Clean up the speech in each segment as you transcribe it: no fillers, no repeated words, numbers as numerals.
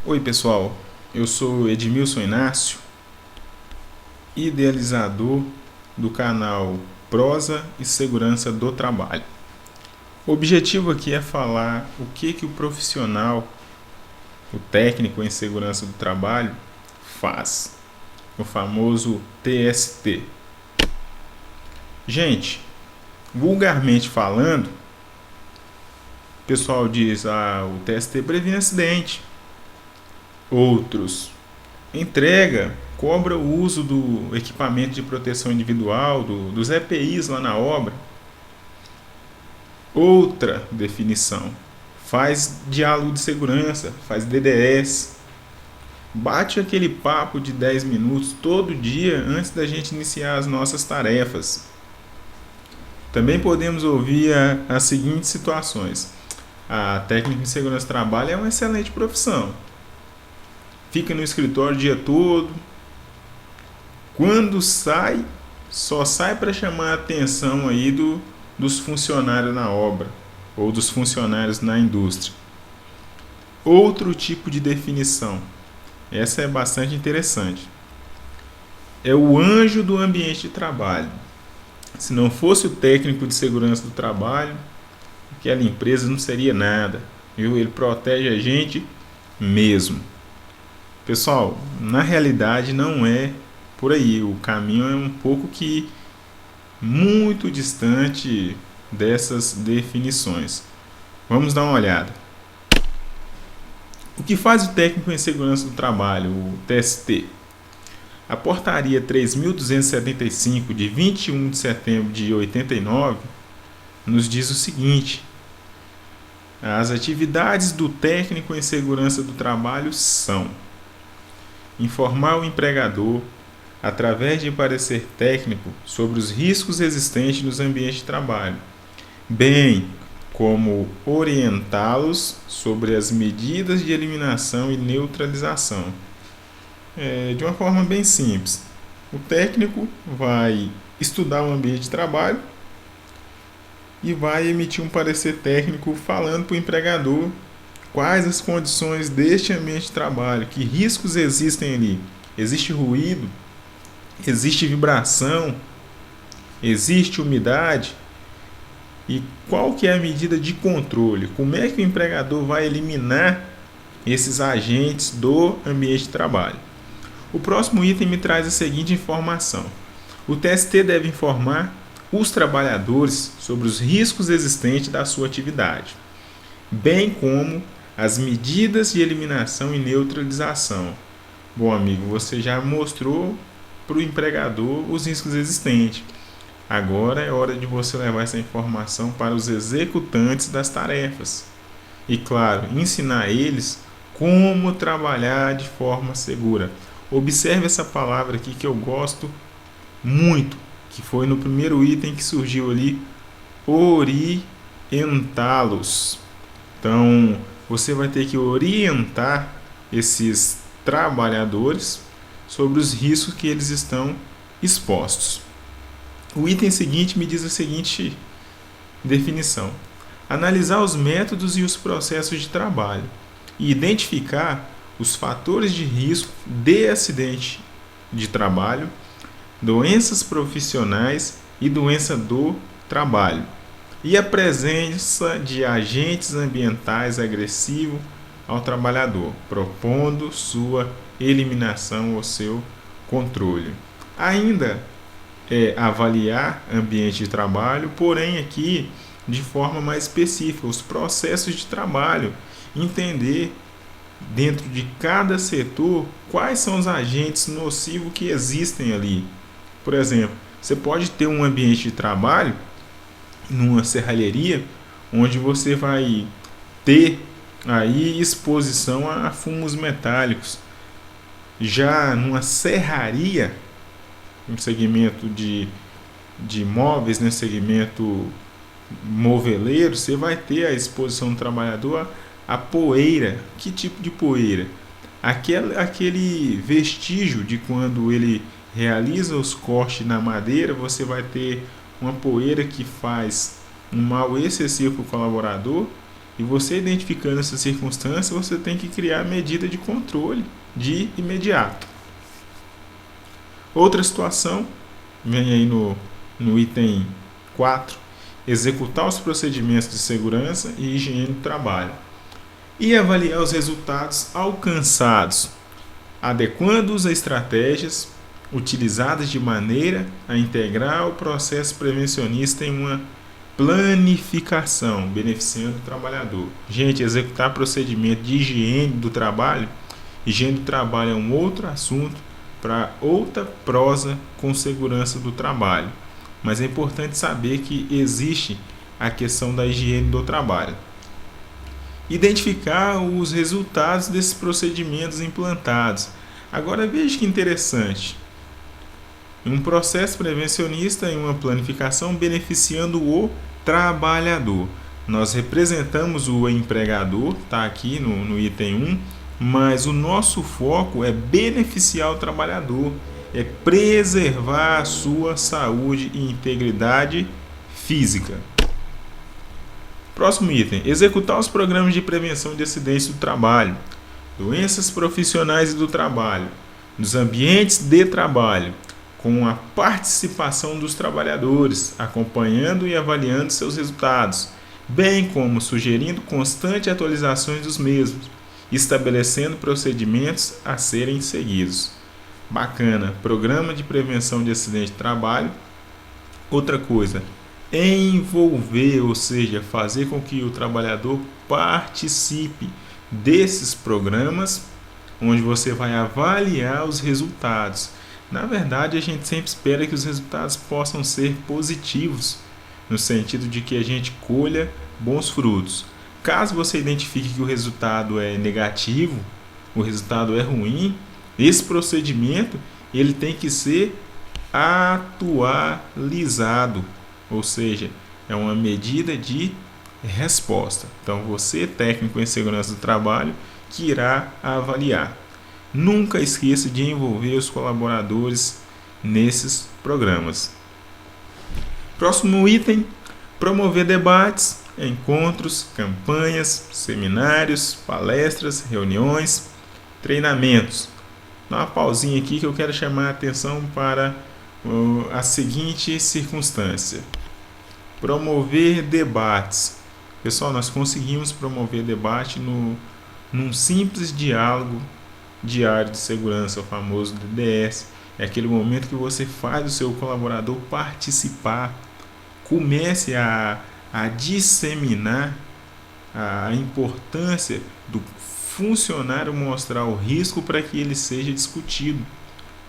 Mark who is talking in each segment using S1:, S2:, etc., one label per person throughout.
S1: Oi pessoal, eu sou Edmilson Inácio, idealizador do canal Prosa e Segurança do Trabalho. O objetivo aqui é falar o que o profissional, o técnico em segurança do trabalho, faz, o famoso TST. Gente, vulgarmente falando, o pessoal diz: o TST previne acidente. Outros: entrega, cobra o uso do equipamento de proteção individual, dos EPIs lá na obra. Outra definição: faz diálogo de segurança, faz DDS. Bate aquele papo de 10 minutos todo dia antes da gente iniciar as nossas tarefas. Também podemos ouvir as seguintes situações: a técnica de segurança do trabalho é uma excelente profissão. Fica no escritório o dia todo. Quando sai, só sai para chamar a atenção aí dos funcionários na obra ou dos funcionários na indústria. Outro tipo de definição, essa é bastante interessante, é o anjo do ambiente de trabalho. Se não fosse o técnico de segurança do trabalho, aquela empresa não seria nada, viu? Ele protege a gente mesmo. Pessoal, na realidade não é por aí. O caminho é um pouco que muito distante dessas definições. Vamos dar uma olhada. O que faz o técnico em segurança do trabalho, o TST? A portaria 3.275 de 21 de setembro de 89 nos diz o seguinte: as atividades do técnico em segurança do trabalho são informar o empregador, através de parecer técnico, sobre os riscos existentes nos ambientes de trabalho, bem como orientá-los sobre as medidas de eliminação e neutralização. De uma forma bem simples, o técnico vai estudar o ambiente de trabalho e vai emitir um parecer técnico falando para o empregador quais as condições deste ambiente de trabalho, que riscos existem ali. Existe ruído, existe vibração, existe umidade, e qual que é a medida de controle? Como é que o empregador vai eliminar esses agentes do ambiente de trabalho? O próximo item me traz a seguinte informação: o TST deve informar os trabalhadores sobre os riscos existentes da sua atividade, bem como as medidas de eliminação e neutralização. Bom amigo, você já mostrou para o empregador os riscos existentes. Agora é hora de você levar essa informação para os executantes das tarefas. E claro, ensinar eles como trabalhar de forma segura. Observe essa palavra aqui que eu gosto muito, que foi no primeiro item que surgiu ali: orientá-los. Então, você vai ter que orientar esses trabalhadores sobre os riscos que eles estão expostos. O item seguinte me diz a seguinte definição: analisar os métodos e os processos de trabalho e identificar os fatores de risco de acidente de trabalho, doenças profissionais e doença do trabalho, e a presença de agentes ambientais agressivos ao trabalhador, propondo sua eliminação ou seu controle. Ainda avaliar ambiente de trabalho, porém aqui de forma mais específica, os processos de trabalho, entender dentro de cada setor quais são os agentes nocivos que existem ali. Por exemplo, você pode ter um ambiente de trabalho numa serralheria onde você vai ter aí exposição a fumos metálicos. Já numa serraria, um segmento de móveis, né, segmento moveleiro, você vai ter a exposição do trabalhador a poeira. Que tipo de poeira? Aquele vestígio de quando ele realiza os cortes na madeira, você vai ter uma poeira que faz um mal excessivo para o colaborador E você identificando essa circunstância, você tem que criar medida de controle de imediato. Outra situação, vem aí no item 4, executar os procedimentos de segurança e higiene do trabalho. E avaliar os resultados alcançados, adequando-os a estratégias utilizadas de maneira a integrar o processo prevencionista em uma planificação, beneficiando o trabalhador. Gente, executar procedimento de higiene do trabalho é um outro assunto para outra prosa com segurança do trabalho. Mas é importante saber que existe a questão da higiene do trabalho. Identificar os resultados desses procedimentos implantados. Agora veja que interessante. Um processo prevencionista em uma planificação beneficiando o trabalhador. Nós representamos o empregador, está aqui no item 1, mas o nosso foco é beneficiar o trabalhador, é preservar a sua saúde e integridade física. Próximo item, executar os programas de prevenção de acidentes do trabalho, doenças profissionais e do trabalho, nos ambientes de trabalho, com a participação dos trabalhadores, acompanhando e avaliando seus resultados, bem como sugerindo constante atualizações dos mesmos, estabelecendo procedimentos a serem seguidos. Bacana, programa de prevenção de acidente de trabalho. Outra coisa, envolver, ou seja, fazer com que o trabalhador participe desses programas, onde você vai avaliar os resultados. Na verdade, a gente sempre espera que os resultados possam ser positivos, no sentido de que a gente colha bons frutos. Caso você identifique que o resultado é negativo, o resultado é ruim, esse procedimento ele tem que ser atualizado, ou seja, é uma medida de resposta. Então, você, técnico em segurança do trabalho, que irá avaliar. Nunca esqueça de envolver os colaboradores nesses programas. Próximo item, promover debates, encontros, campanhas, seminários, palestras, reuniões, treinamentos. Dá uma pausinha aqui que eu quero chamar a atenção para a seguinte circunstância. Promover debates. Pessoal, nós conseguimos promover debate num simples diálogo diário de segurança, o famoso DDS. É aquele momento que você faz o seu colaborador participar, comece a disseminar a importância do funcionário mostrar o risco para que ele seja discutido,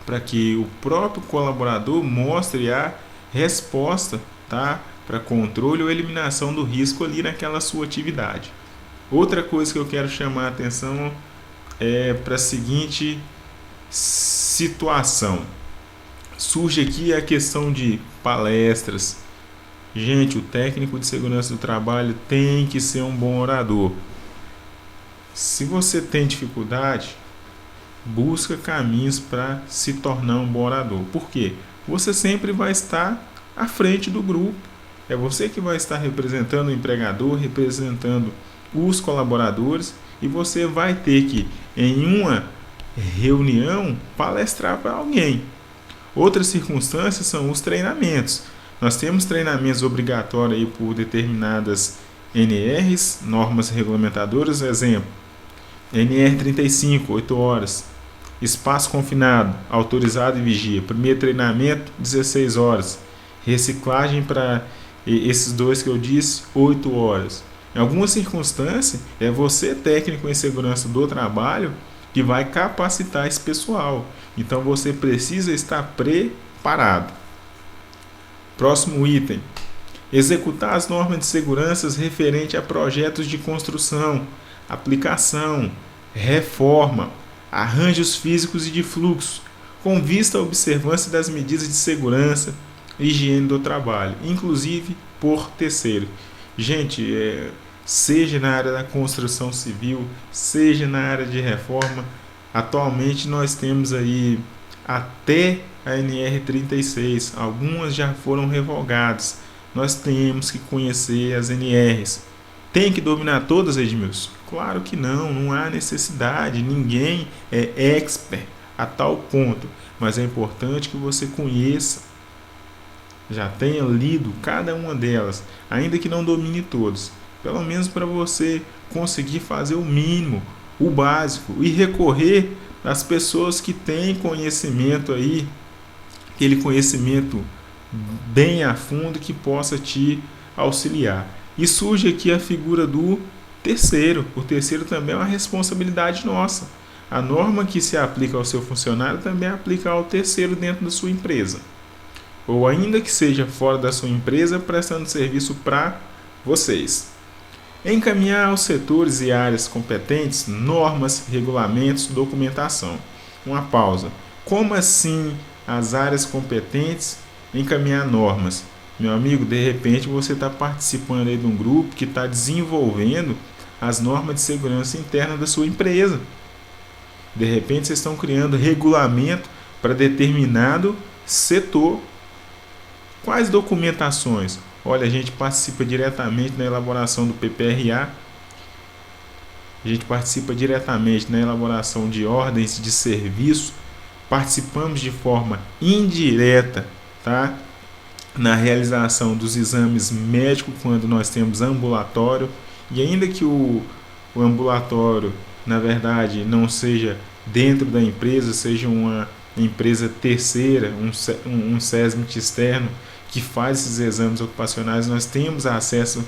S1: para que o próprio colaborador mostre a resposta, tá? Para controle ou eliminação do risco ali naquela sua atividade. Outra coisa que eu quero chamar a atenção é para a seguinte situação. Surge aqui a questão de palestras. Gente, o técnico de segurança do trabalho tem que ser um bom orador. Se você tem dificuldade, busca caminhos para se tornar um bom orador. Por quê? Você sempre vai estar à frente do grupo. É você que vai estar representando o empregador, representando os colaboradores, e você vai ter que, em uma reunião, palestrar para alguém. Outras circunstâncias são os treinamentos. Nós temos treinamentos obrigatórios aí por determinadas NRs, normas regulamentadoras, exemplo, NR 35, 8 horas. Espaço confinado, autorizado e vigia. Primeiro treinamento, 16 horas. Reciclagem para esses dois que eu disse, 8 horas. Em algumas circunstâncias, é você, técnico em segurança do trabalho, que vai capacitar esse pessoal. Então, você precisa estar preparado. Próximo item. Executar as normas de segurança referentes a projetos de construção, aplicação, reforma, arranjos físicos e de fluxo, com vista à observância das medidas de segurança e higiene do trabalho, inclusive por terceiro. Gente, seja na área da construção civil, seja na área de reforma, atualmente nós temos aí até a NR 36, algumas já foram revogadas. Nós temos que conhecer as NRs. Tem que dominar todas, Edmilson? Claro que não, não há necessidade, ninguém é expert a tal ponto, mas é importante que você conheça, já tenha lido cada uma delas, ainda que não domine todas, pelo menos para você conseguir fazer o mínimo, o básico, e recorrer às pessoas que têm conhecimento aí, aquele conhecimento bem a fundo que possa te auxiliar. E surge aqui a figura do terceiro. O terceiro também é uma responsabilidade nossa. A norma que se aplica ao seu funcionário também aplica ao terceiro dentro da sua empresa. Ou ainda que seja fora da sua empresa, prestando serviço para vocês. Encaminhar aos setores e áreas competentes normas, regulamentos, documentação. Uma pausa. Como assim as áreas competentes encaminhar normas? Meu amigo, de repente você está participando aí de um grupo que está desenvolvendo as normas de segurança interna da sua empresa. De repente vocês estão criando regulamento para determinado setor. Quais documentações? Olha, a gente participa diretamente na elaboração do PPRA, a gente participa diretamente na elaboração de ordens de serviço, participamos de forma indireta, tá? Na realização dos exames médicos quando nós temos ambulatório, e ainda que o ambulatório, na verdade, não seja dentro da empresa, seja uma empresa terceira, um SESMIT externo que faz esses exames ocupacionais, nós temos acesso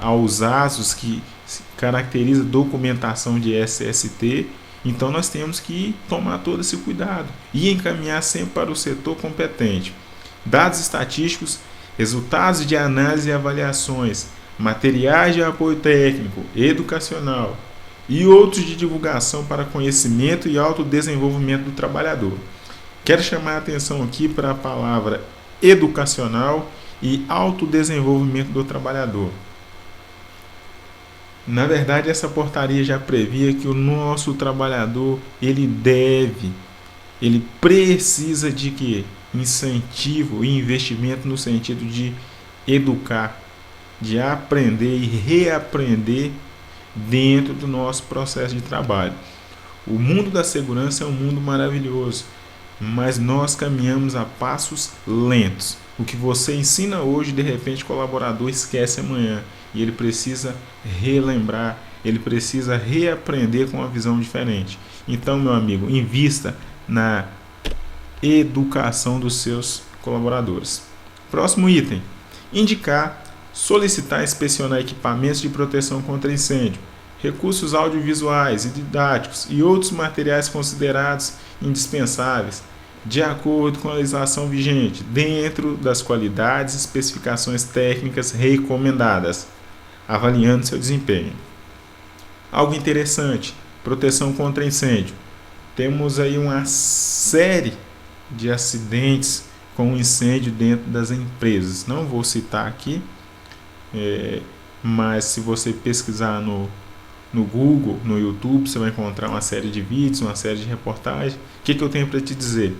S1: aos ASUS que caracteriza documentação de SST, então nós temos que tomar todo esse cuidado e encaminhar sempre para o setor competente. Dados estatísticos, resultados de análise e avaliações, materiais de apoio técnico, educacional e outros de divulgação para conhecimento e autodesenvolvimento do trabalhador. Quero chamar a atenção aqui para a palavra educacional e autodesenvolvimento do trabalhador. Na verdade, essa portaria já previa que o nosso trabalhador, ele precisa de quê? Incentivo e investimento no sentido de educar, de aprender e reaprender dentro do nosso processo de trabalho. O mundo da segurança é um mundo maravilhoso, mas nós caminhamos a passos lentos. O que você ensina hoje, de repente o colaborador esquece amanhã, e ele precisa relembrar, ele precisa reaprender com uma visão diferente. Então, meu amigo, invista na educação dos seus colaboradores. Próximo item: indicar, solicitar e inspecionar equipamentos de proteção contra incêndio, recursos audiovisuais e didáticos e outros materiais considerados indispensáveis, de acordo com a legislação vigente, dentro das qualidades e especificações técnicas recomendadas, avaliando seu desempenho. Algo interessante: proteção contra incêndio. Temos aí uma série de acidentes com incêndio dentro das empresas. Não vou citar aqui, mas se você pesquisar no Google, no YouTube, você vai encontrar uma série de vídeos, uma série de reportagens. O que eu tenho para te dizer?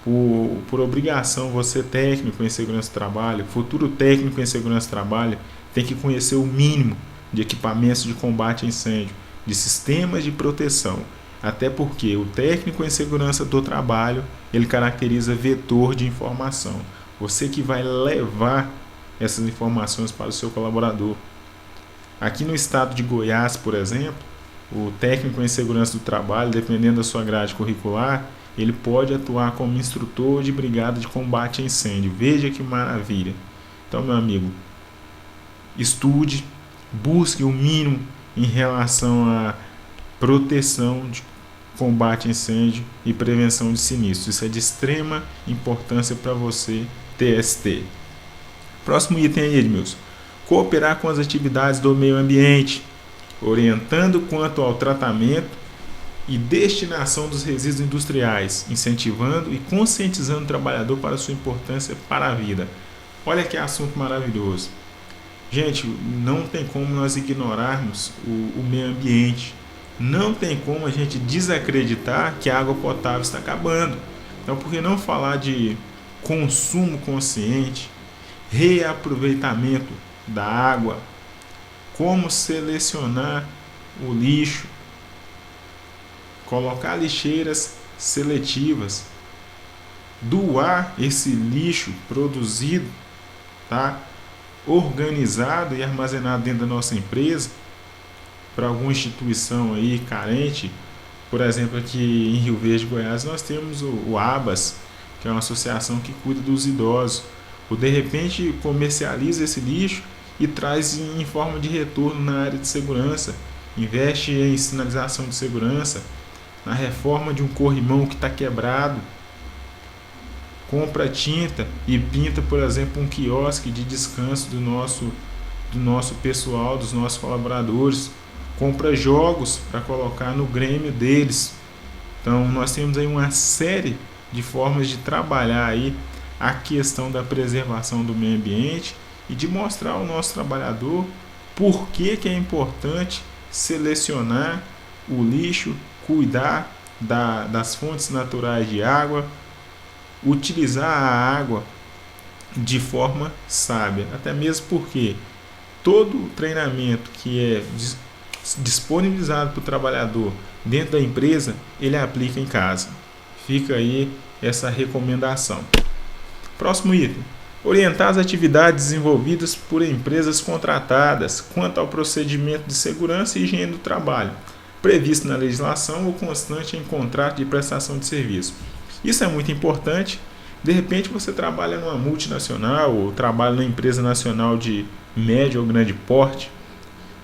S1: Por obrigação, você técnico em segurança do trabalho, futuro técnico em segurança do trabalho, tem que conhecer o mínimo de equipamentos de combate a incêndio, de sistemas de proteção. Até porque o técnico em segurança do trabalho, ele caracteriza vetor de informação. Você que vai levar essas informações para o seu colaborador. Aqui no estado de Goiás, por exemplo, o técnico em segurança do trabalho, dependendo da sua grade curricular, ele pode atuar como instrutor de brigada de combate a incêndio. Veja que maravilha. Então, meu amigo, estude, busque o mínimo em relação à proteção de combate a incêndio e prevenção de sinistros. Isso é de extrema importância para você, TST. Próximo item aí, Edmilson: cooperar com as atividades do meio ambiente, orientando quanto ao tratamento e destinação dos resíduos industriais, incentivando e conscientizando o trabalhador para sua importância para a vida. Olha que assunto maravilhoso. Gente, não tem como nós ignorarmos o meio ambiente. Não tem como a gente desacreditar que a água potável está acabando. Então, por que não falar de consumo consciente, reaproveitamento da água, como selecionar o lixo, colocar lixeiras seletivas, doar esse lixo produzido, tá, organizado e armazenado dentro da nossa empresa para alguma instituição aí carente. Por exemplo, aqui em Rio Verde, Goiás, nós temos o ABAS, que é uma associação que cuida dos idosos. Ou de repente comercializa esse lixo e traz em forma de retorno na área de segurança, investe em sinalização de segurança, na reforma de um corrimão que está quebrado, compra tinta e pinta, por exemplo, um quiosque de descanso do nosso pessoal, dos nossos colaboradores, compra jogos para colocar no Grêmio deles. Então nós temos aí uma série de formas de trabalhar aí a questão da preservação do meio ambiente e de mostrar ao nosso trabalhador por que é importante selecionar o lixo, cuidar das fontes naturais de água, utilizar a água de forma sábia, até mesmo porque todo treinamento que é disponibilizado para o trabalhador dentro da empresa, ele aplica em casa. Fica aí essa recomendação. Próximo item. Orientar as atividades desenvolvidas por empresas contratadas quanto ao procedimento de segurança e higiene do trabalho, previsto na legislação ou constante em contrato de prestação de serviço. Isso é muito importante. De repente você trabalha numa multinacional ou trabalha numa empresa nacional de médio ou grande porte,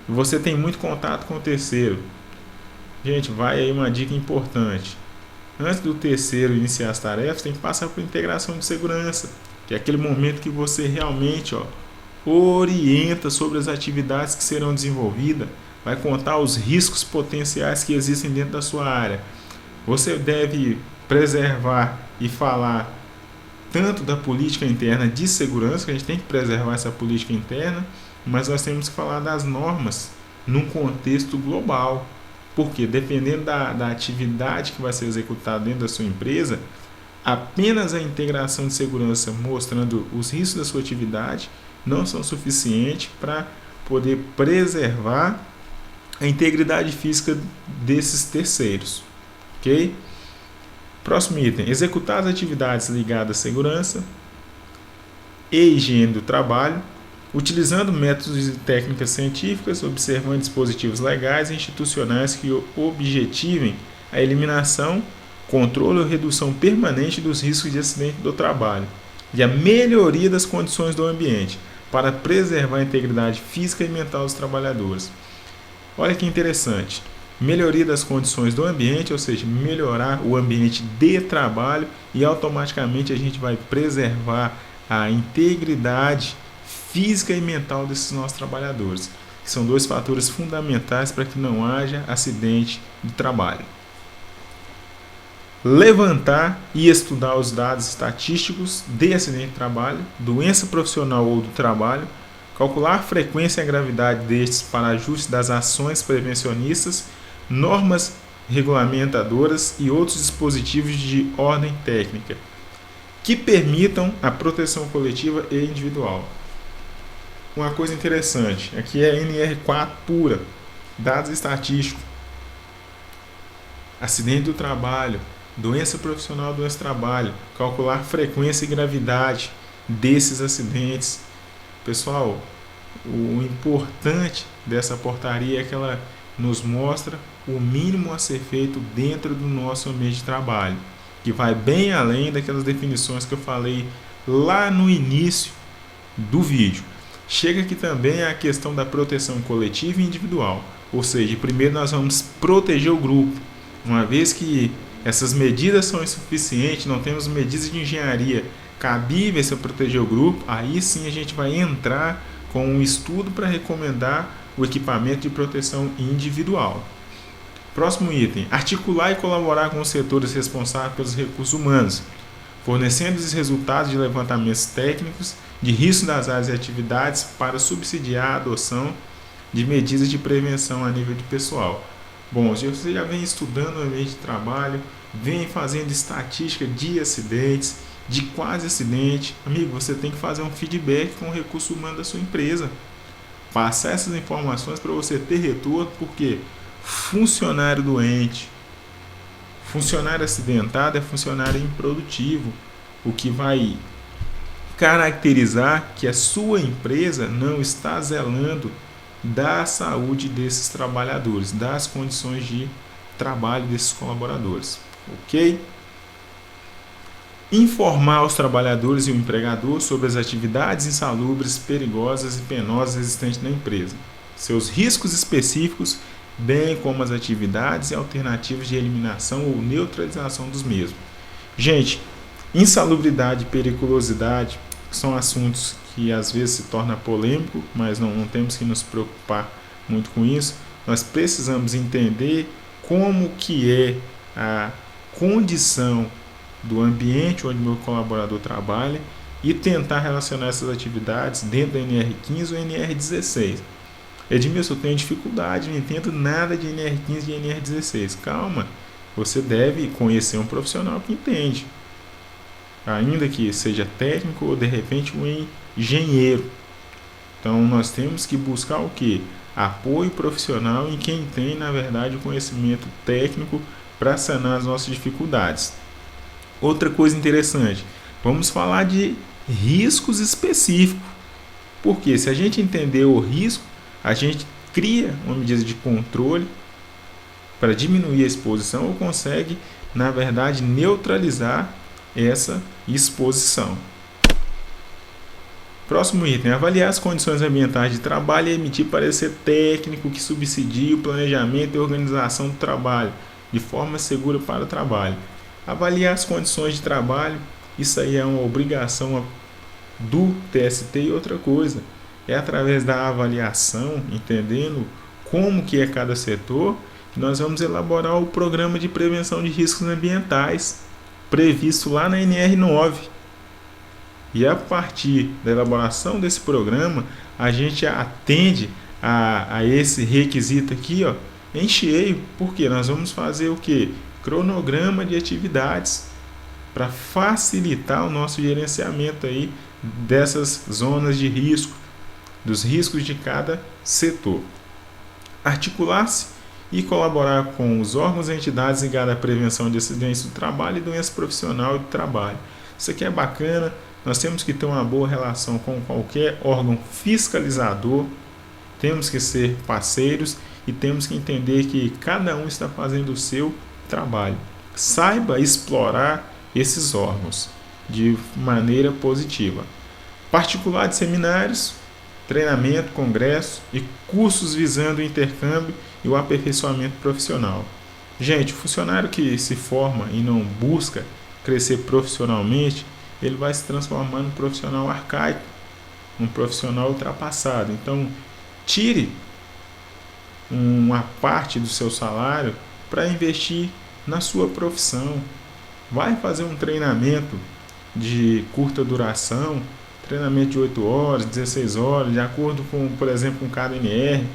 S1: e você tem muito contato com o terceiro. Gente, vai aí uma dica importante. Antes do terceiro iniciar as tarefas, tem que passar por integração de segurança, que é aquele momento que você realmente orienta sobre as atividades que serão desenvolvidas, vai contar os riscos potenciais que existem dentro da sua área. Você deve preservar e falar tanto da política interna de segurança, que a gente tem que preservar essa política interna, mas nós temos que falar das normas num contexto global. Porque dependendo da atividade que vai ser executada dentro da sua empresa, apenas a integração de segurança mostrando os riscos da sua atividade não são suficientes para poder preservar a integridade física desses terceiros. Ok? Próximo item. Executar as atividades ligadas à segurança e higiene do trabalho, utilizando métodos e técnicas científicas, observando dispositivos legais e institucionais que objetivem a eliminação, controle ou redução permanente dos riscos de acidente do trabalho e a melhoria das condições do ambiente para preservar a integridade física e mental dos trabalhadores. Olha que interessante. Melhoria das condições do ambiente, ou seja, melhorar o ambiente de trabalho, e automaticamente a gente vai preservar a integridade física e mental desses nossos trabalhadores, que são dois fatores fundamentais para que não haja acidente de trabalho. Levantar e estudar os dados estatísticos de acidente de trabalho, doença profissional ou do trabalho, calcular a frequência e a gravidade destes para ajuste das ações prevencionistas, normas regulamentadoras e outros dispositivos de ordem técnica que permitam a proteção coletiva e individual. Uma coisa interessante, aqui é NR4 pura, dados estatísticos, acidente do trabalho, doença profissional, doença do trabalho, calcular frequência e gravidade desses acidentes. Pessoal, o importante dessa portaria é que ela nos mostra o mínimo a ser feito dentro do nosso ambiente de trabalho, que vai bem além daquelas definições que eu falei lá no início do vídeo. Chega aqui também a questão da proteção coletiva e individual, ou seja, primeiro nós vamos proteger o grupo. Uma vez que essas medidas são insuficientes, não temos medidas de engenharia cabíveis para proteger o grupo, aí sim a gente vai entrar com um estudo para recomendar o equipamento de proteção individual. Próximo item, articular e colaborar com os setores responsáveis pelos recursos humanos, fornecendo os resultados de levantamentos técnicos de risco das áreas e atividades para subsidiar a adoção de medidas de prevenção a nível de pessoal. Bom, se você já vem estudando o ambiente de trabalho, vem fazendo estatística de acidentes, de quase acidente, amigo, você tem que fazer um feedback com o recurso humano da sua empresa. passar essas informações para você ter retorno, porque funcionário doente, funcionário acidentado é funcionário improdutivo, o que vai caracterizar que a sua empresa não está zelando da saúde desses trabalhadores, das condições de trabalho desses colaboradores, ok? Informar os trabalhadores e o empregador sobre as atividades insalubres, perigosas e penosas existentes na empresa, seus riscos específicos, bem como as atividades e alternativas de eliminação ou neutralização dos mesmos. Gente, insalubridade e periculosidade são assuntos que às vezes se torna polêmico, mas não temos que nos preocupar muito com isso. Nós precisamos entender como que é a condição do ambiente onde meu colaborador trabalha e tentar relacionar essas atividades dentro da NR15 ou NR16. Edmilson, eu tenho dificuldade, não entendo nada de NR15 e NR16. Calma, você deve conhecer um profissional que entende, ainda que seja técnico ou de repente um engenheiro. Então nós temos que buscar o quê? Apoio profissional em quem tem, na verdade, o conhecimento técnico para sanar as nossas dificuldades. Outra coisa interessante, vamos falar de riscos específicos. Porque se a gente entender o risco, a gente cria uma medida de controle para diminuir a exposição ou consegue, na verdade, neutralizar essa exposição. Próximo item, avaliar as condições ambientais de trabalho e emitir parecer técnico que subsidie o planejamento e organização do trabalho de forma segura para o trabalho. Avaliar as condições de trabalho, isso aí é uma obrigação do TST. E outra coisa, é através da avaliação, entendendo como que é cada setor, que nós vamos elaborar o programa de prevenção de riscos ambientais, previsto lá na NR9. E a partir da elaboração desse programa, a gente atende a esse requisito aqui, ó, em cheio, porque nós vamos fazer o quê? Cronograma de atividades para facilitar o nosso gerenciamento aí dessas zonas de risco, dos riscos de cada setor. Articular-se e colaborar com os órgãos e entidades ligadas à prevenção de acidentes do trabalho e doença profissional e do trabalho. Isso aqui é bacana, nós temos que ter uma boa relação com qualquer órgão fiscalizador, temos que ser parceiros e temos que entender que cada um está fazendo o seu trabalho. Saiba explorar esses órgãos de maneira positiva. Particular de seminários, treinamento, congresso e cursos visando o intercâmbio e o aperfeiçoamento profissional. Gente, o funcionário que se forma e não busca crescer profissionalmente, ele vai se transformar num profissional arcaico, um profissional ultrapassado. Então, tire uma parte do seu salário para investir na sua profissão. Vai fazer um treinamento de curta duração, treinamento de 8 horas, 16 horas, de acordo com, por exemplo, com cada NR.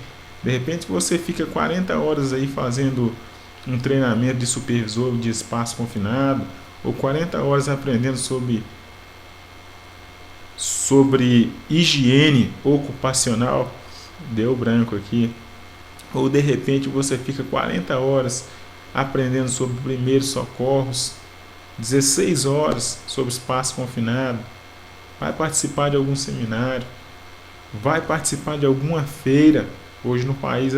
S1: De repente você fica 40 horas aí fazendo um treinamento de supervisor de espaço confinado, ou 40 horas aprendendo sobre higiene ocupacional, deu branco aqui, ou de repente você fica 40 horas aprendendo sobre primeiros socorros, 16 horas sobre espaço confinado, vai participar de algum seminário, vai participar de alguma feira. Hoje no país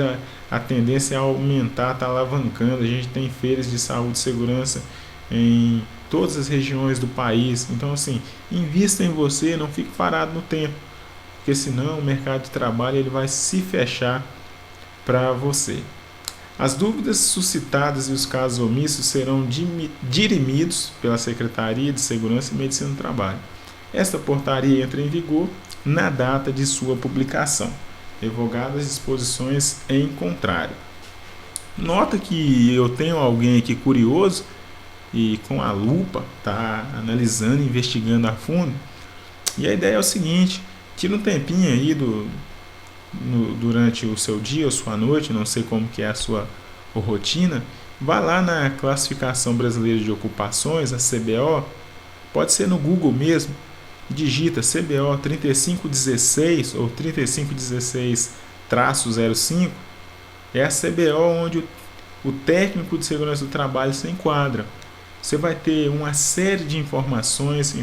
S1: a tendência é aumentar, está alavancando, a gente tem feiras de saúde e segurança em todas as regiões do país. Então assim, invista em você, não fique parado no tempo, porque senão o mercado de trabalho ele vai se fechar para você. As dúvidas suscitadas e os casos omissos serão dirimidos pela Secretaria de Segurança e Medicina do Trabalho. Esta portaria entra em vigor na data de sua publicação, revogadas as disposições em contrário. Nota que eu tenho alguém aqui curioso e com a lupa está analisando, investigando a fundo. E a ideia é o seguinte: tira um tempinho aí durante o seu dia ou sua noite, não sei como que é a sua rotina, vá lá na Classificação Brasileira de Ocupações, a CBO, pode ser no Google mesmo, digita CBO 3516 ou 3516-05, é a CBO onde o técnico de segurança do trabalho se enquadra. Você vai ter uma série de informações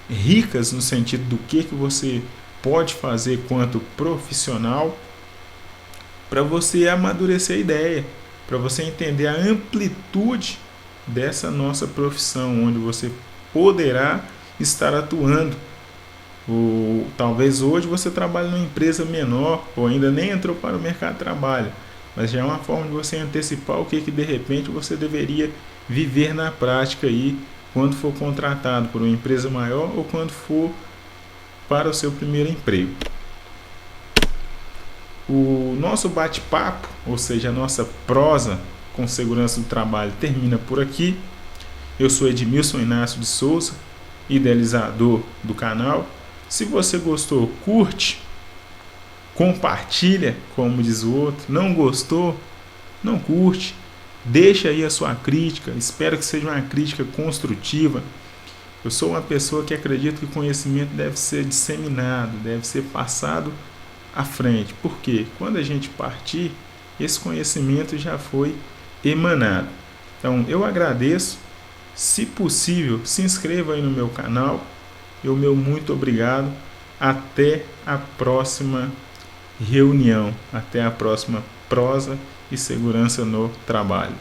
S1: ricas no sentido do que você pode fazer quanto profissional, para você amadurecer a ideia, para você entender a amplitude dessa nossa profissão, onde você poderá estar atuando. Talvez hoje você trabalhe numa empresa menor ou ainda nem entrou para o mercado de trabalho, mas já é uma forma de você antecipar o que de repente você deveria viver na prática aí quando for contratado por uma empresa maior ou quando for para o seu primeiro emprego. O nosso bate-papo, ou seja, a nossa prosa com segurança do trabalho, termina por aqui. Eu sou Edmilson Inácio de Souza, idealizador do canal. Se você gostou, curte, compartilha, como diz o outro. Não gostou, não curte. Deixa aí a sua crítica, espero que seja uma crítica construtiva. Eu sou uma pessoa que acredita que o conhecimento deve ser disseminado, deve ser passado à frente. Porque quando a gente partir, esse conhecimento já foi emanado. Então eu agradeço. Se possível, se inscreva aí no meu canal. E o meu muito obrigado. Até a próxima reunião. Até a próxima prosa e segurança no trabalho.